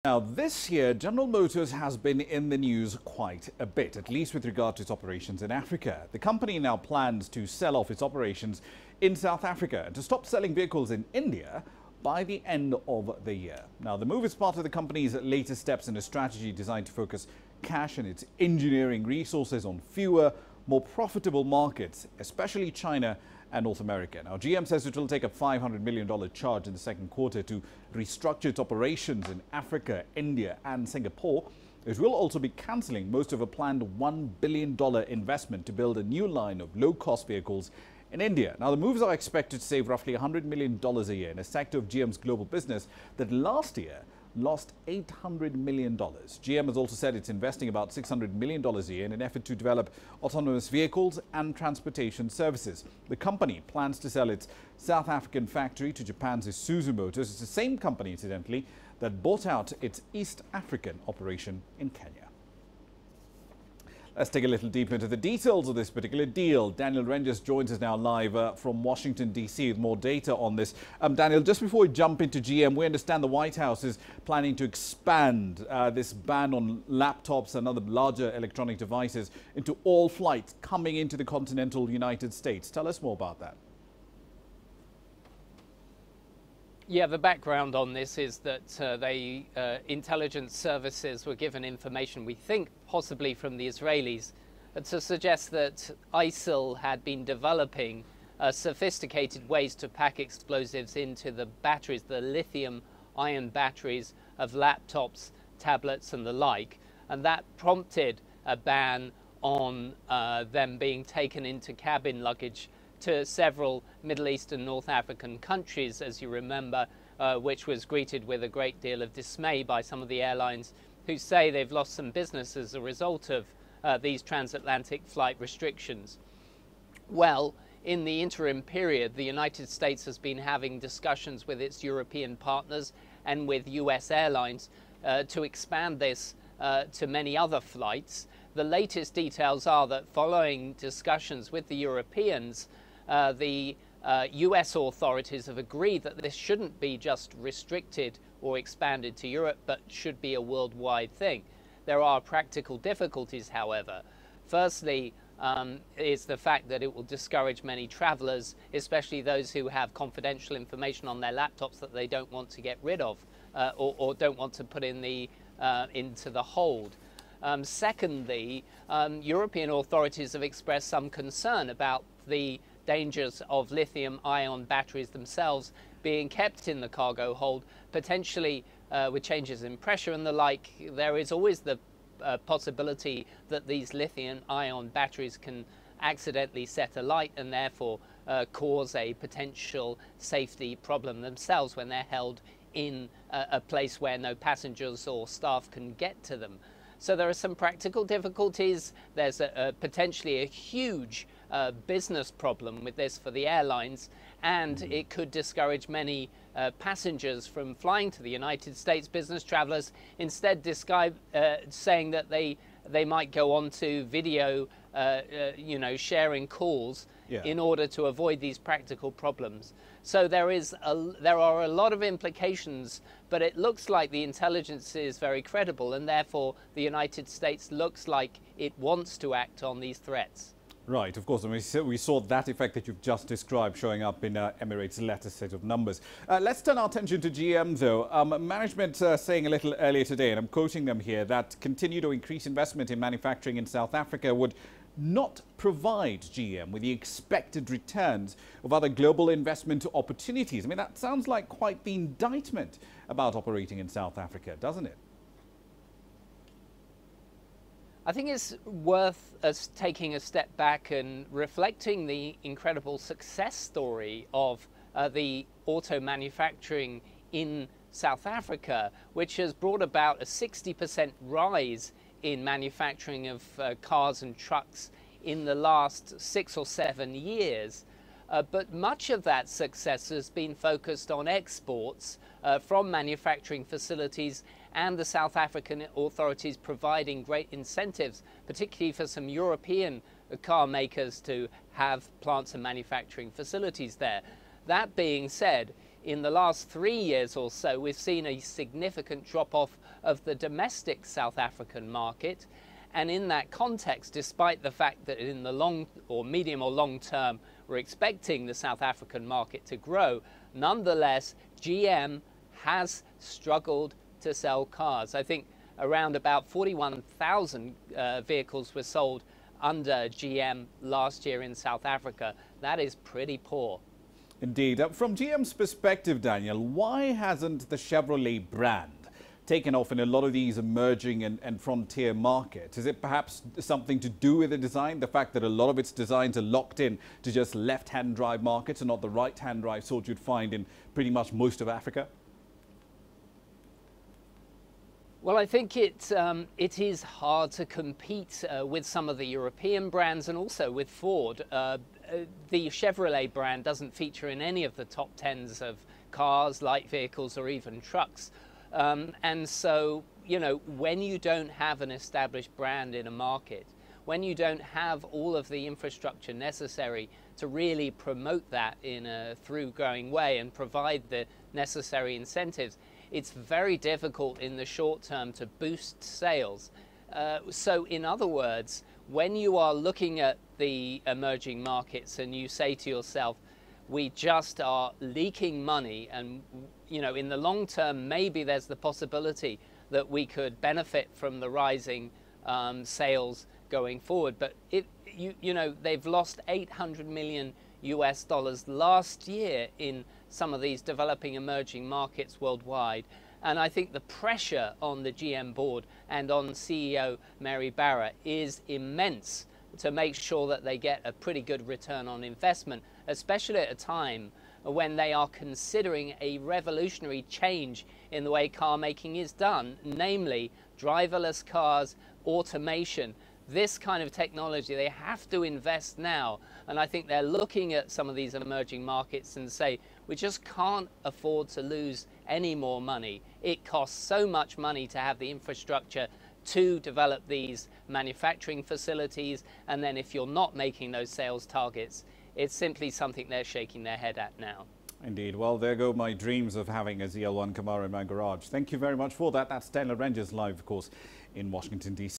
Now, this year, General Motors has been in the news quite a bit, at least with regard to its operations in Africa. The company now plans to sell off its operations in South Africa and to stop selling vehicles in India by the end of the year. Now, the move is part of the company's latest steps in a strategy designed to focus cash and its engineering resources on fewer, more profitable markets, especially China and North America. Now, GM says it will take a $500 million charge in the second quarter to restructure its operations in Africa, India and Singapore. It will also be cancelling most of a planned $1 billion investment to build a new line of low-cost vehicles in India. Now, the moves are expected to save roughly $100 million a year in a sector of GM's global business that last year lost $800 million. GM has also said it's investing about $600 million a year in an effort to develop autonomous vehicles and transportation services. The company plans to sell its South African factory to Japan's Isuzu Motors. It's the same company, incidentally, that bought out its East African operation in Kenya. Let's take a little deeper into the details of this particular deal. Daniel Rengers joins us now live from Washington, D.C. with more data on this. Daniel, just before we jump into GM, we understand the White House is planning to expand this ban on laptops and other larger electronic devices into all flights coming into the continental United States. Tell us more about that. Yeah, the background on this is that intelligence services were given information, we think possibly from the Israelis, to suggest that ISIL had been developing sophisticated ways to pack explosives into the batteries, the lithium-ion batteries of laptops, tablets and the like. And that prompted a ban on them being taken into cabin luggage to several Middle East and North African countries, as you remember, which was greeted with a great deal of dismay by some of the airlines who say they've lost some business as a result of these transatlantic flight restrictions. Well, in the interim period, the United States has been having discussions with its European partners and with US airlines to expand this to many other flights. The latest details are that following discussions with the Europeans, the US authorities have agreed that this shouldn't be just restricted or expanded to Europe, but should be a worldwide thing. There are practical difficulties, however. Firstly, is the fact that it will discourage many travelers, especially those who have confidential information on their laptops that they don't want to get rid of or don't want to put in into the hold. Secondly, European authorities have expressed some concern about the dangers of lithium-ion batteries themselves being kept in the cargo hold, potentially with changes in pressure and the like. There is always the possibility that these lithium-ion batteries can accidentally set alight and therefore cause a potential safety problem themselves when they're held in a place where no passengers or staff can get to them. So there are some practical difficulties. There's potentially a huge business problem with this for the airlines, and it could discourage many passengers from flying to the United States, business travelers, instead saying that they might go on to video, sharing calls in order to avoid these practical problems. So there are a lot of implications, but it looks like the intelligence is very credible, and therefore the United States looks like it wants to act on these threats. Right, of course, and we saw that effect that you've just described showing up in Emirates' latest set of numbers. Let's turn our attention to GM, though. Management saying a little earlier today, and I'm quoting them here, that continued or increased investment in manufacturing in South Africa would not provide GM with the expected returns of other global investment opportunities. I mean, that sounds like quite the indictment about operating in South Africa, doesn't it? I think it's worth us taking a step back and reflecting the incredible success story of the auto manufacturing in South Africa, which has brought about a 60% rise in manufacturing of cars and trucks in the last 6 or 7 years. But much of that success has been focused on exports from manufacturing facilities, and the South African authorities providing great incentives, particularly for some European car makers to have plants and manufacturing facilities there. That being said, in the last 3 years or so, we've seen a significant drop-off of the domestic South African market. And in that context, despite the fact that in the long or medium or long term, we're expecting the South African market to grow, nonetheless, GM has struggled to sell cars. I think around about 41,000 vehicles were sold under GM last year in South Africa. That is pretty poor. Indeed. From GM's perspective, Daniel, why hasn't the Chevrolet brand taken off in a lot of these emerging and frontier markets? Is it perhaps something to do with the design, the fact that a lot of its designs are locked in to just left-hand drive markets and not the right-hand drive sort you'd find in pretty much most of Africa? Well, I think it is hard to compete with some of the European brands and also with Ford. The Chevrolet brand doesn't feature in any of the top 10s of cars, light vehicles, or even trucks. And so, you know, when you don't have an established brand in a market, when you don't have all of the infrastructure necessary to really promote that in a through-going way and provide the necessary incentives, it's very difficult in the short term to boost sales. So in other words, when you are looking at the emerging markets and you say to yourself, we just are leaking money, and you know, in the long term, maybe there's the possibility that we could benefit from the rising sales going forward. But you know, they've lost $800 million last year in some of these developing emerging markets worldwide. And I think the pressure on the GM board and on CEO Mary Barra is immense to make sure that they get a pretty good return on investment, especially at a time when they are considering a revolutionary change in the way car making is done, namely driverless cars, automation. This kind of technology, they have to invest now. And I think they're looking at some of these emerging markets and say, we just can't afford to lose any more money. It costs so much money to have the infrastructure to develop these manufacturing facilities. And then if you're not making those sales targets, it's simply something they're shaking their head at now. Indeed. Well, there go my dreams of having a ZL1 Camaro in my garage. Thank you very much for that. That's Daniel Rangers live, of course, in Washington, D.C.